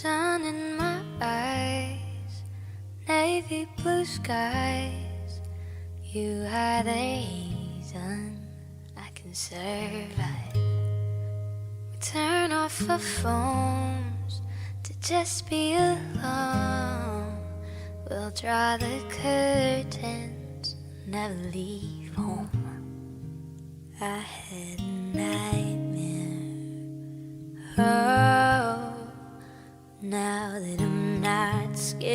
Sun in my eyes, navy blue skies. You are the reason I can survive. We turn off our phones to just be alone. We'll draw the curtains, never leave home. I had a nightmare, oh, now that I'm not scared.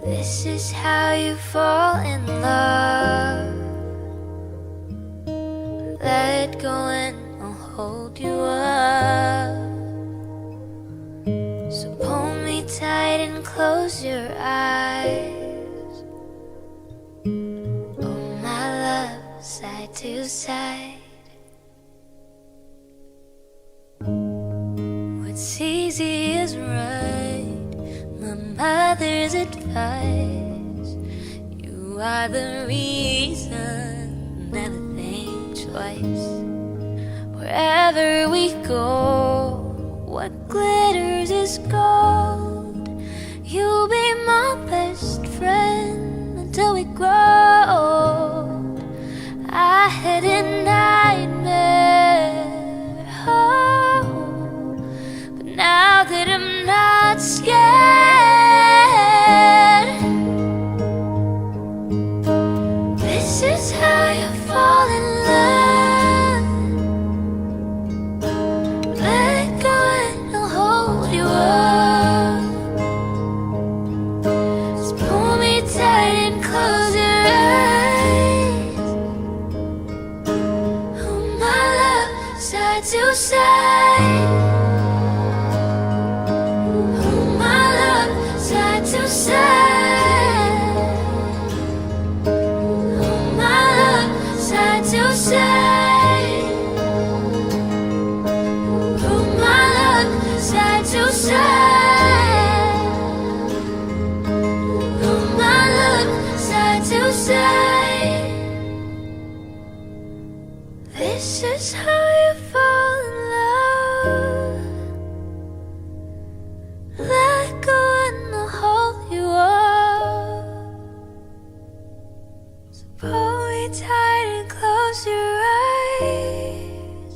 This is how you fall in love. Let go and I'll hold you up. So pull me tight and close your eyes. Oh my love, side to side. What's easy is right, my mother's advice. You are the reason, never think twice. Wherever we go, what glitters is gold. You'll be my best friend until we grow old. I had a nightmare, oh, but now that I'm not scared. This is how you fall in love. Let go and I'll hold you up. Just pull me tight and close your eyes. Oh my love, side to side. Oh my love, side to side. Oh my love, side to side. Oh my love, side to side. Oh my love, side to side. This is how you fall in love. Let go and I'll hold you up. So pull me tight and close your eyes.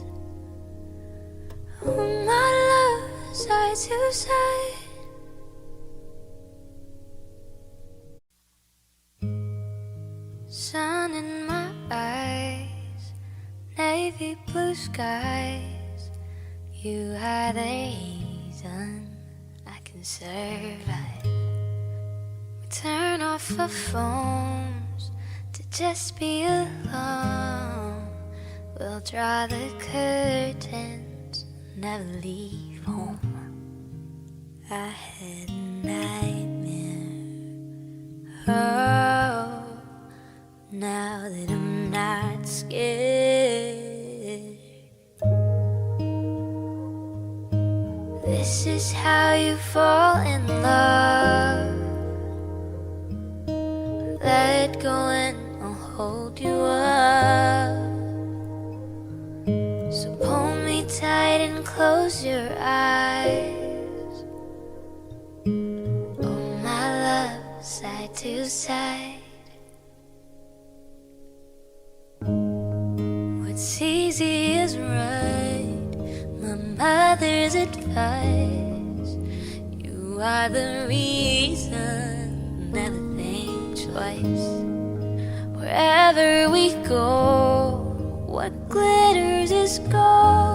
Oh my love, side to side. Sun in my eyes, navy blue skies. You are the reason I can survive. We turn off our phones to just be alone. We'll draw the curtains, never leave home. I had a nightmare, oh, now that I'm not scared. This is how you fall in love. Let go and I'll hold you up. So pull me tight and close your eyes. Oh my love, side to side. What's easy is right, my mother's advice. You are the reason, never think twice. Wherever we go, what glitters is gold.